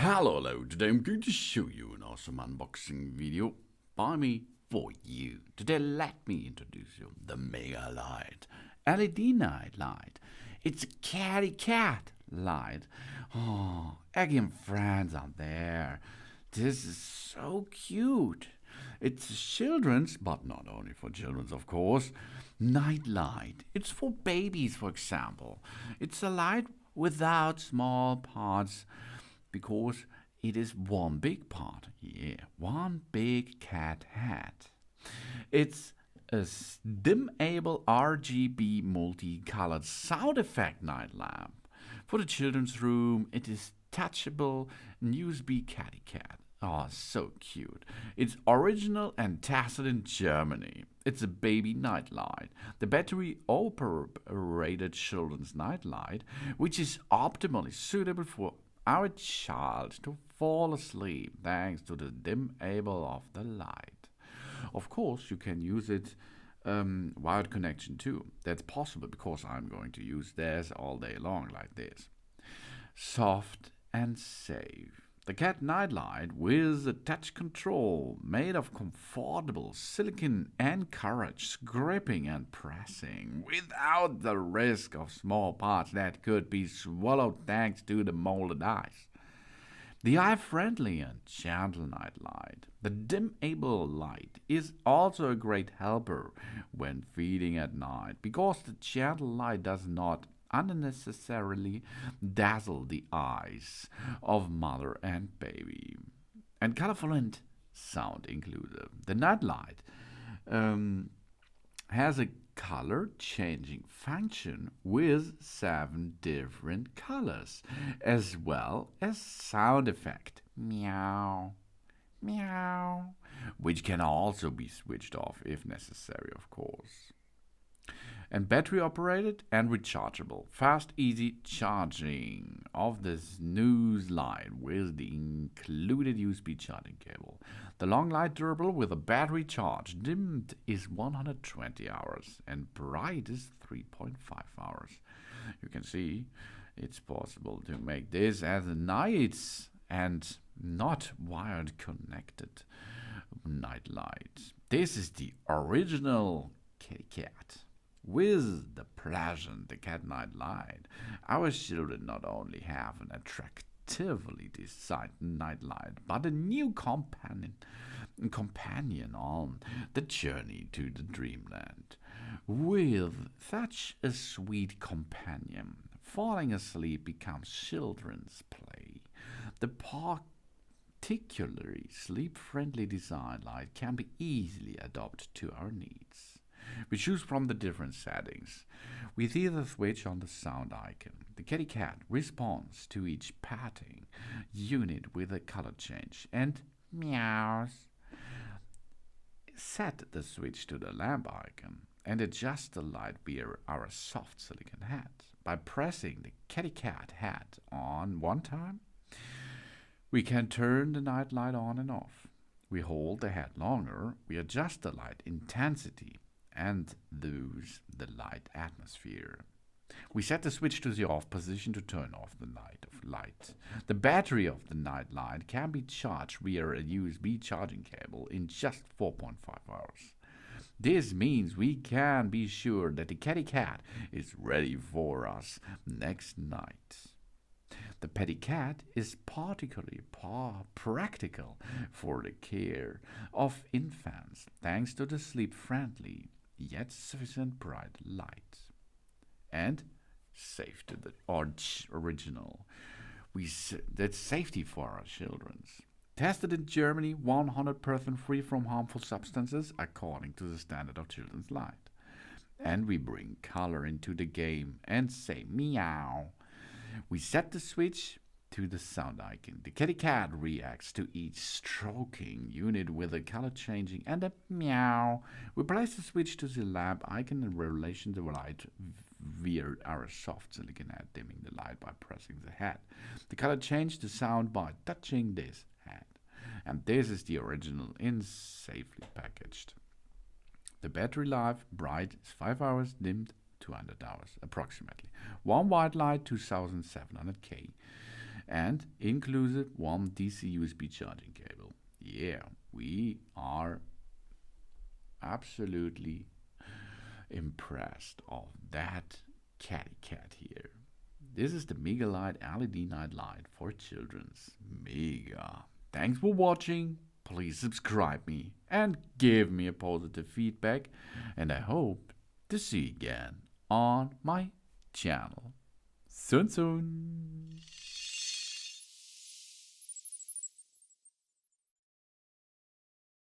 Hello, today I'm going to show you an awesome unboxing video by me for you. Today let me introduce you the MegaLight LED night light. It's a Catty cat light. Oh, again friends out there. This is so cute. It's children's, but not only for children's of course, night light. It's for babies, for example. It's a light without small parts because it is one big part. Yeah, one big cat hat. It's a dimmable RGB multicolored sound effect night lamp. For the children's room, it is touchable USB Catty cat. Oh, so cute. It's original and tested in Germany. It's a baby nightlight, the battery operated children's nightlight, which is optimally suitable for our child to fall asleep thanks to the dimmable of the light. Of course, you can use it wired connection too. That's possible because I'm going to use this all day long like this. Soft and safe. The cat nightlight with a touch control made of comfortable silicone encourages gripping and pressing without the risk of small parts that could be swallowed thanks to the molded eyes. The eye-friendly and gentle nightlight. The dimmable light is also a great helper when feeding at night because the gentle light does not unnecessarily dazzle the eyes of mother and baby. And colorful and sound inclusive. The nightlight has a color changing function with 7 different colors, as well as sound effect meow, meow, which can also be switched off if necessary, of course. And battery operated and rechargeable. Fast, easy charging of this news light with the included USB charging cable. The long light durable with a battery charge. Dimmed is 120 hours and bright is 3.5 hours. You can see it's possible to make this as a night and not wired connected night light. This is the original Catty cat. With the pleasant the cat night light, our children not only have an attractively designed night light, but a new companion on the journey to the dreamland. With such a sweet companion, falling asleep becomes children's play. The particularly sleep-friendly design light can be easily adapted to our needs. We choose from the different settings. With either switch on the sound icon, the Catty cat responds to each patting unit with a color change and meows. Set the switch to the lamp icon and adjust the light via our soft silicone hat. By pressing the Catty cat hat on one time, we can turn the night light on and off. We hold the hat longer, we adjust the light intensity and lose the light atmosphere. We set the switch to the off position to turn off the light. The battery of the night light can be charged via a USB charging cable in just 4.5 hours. This means we can be sure that the Catty cat is ready for us next night. The Catty cat is particularly practical for the care of infants thanks to the sleep-friendly yet sufficient bright light. And safe to the original. That's safety for our children. Tested in Germany, 100% free from harmful substances according to the standard of children's light. And we bring color into the game and say meow. We set the switch to the sound icon. The Catty cat reacts to each stroking unit with a color changing and a meow. We place the switch to the lamp icon in relation to the light via our soft silicone hat, dimming the light by pressing the hat. The color changed the sound by touching this hat. And this is the original in safely packaged. The battery life bright is 5 hours, dimmed 200 hours approximately. One white light 2700K. and inclusive one DC USB charging cable. Yeah, we are absolutely impressed of that Catty cat here. This is the MegaLight LED night light for children's Mega. Thanks for watching. Please subscribe me and give me a positive feedback, and I hope to see you again on my channel soon.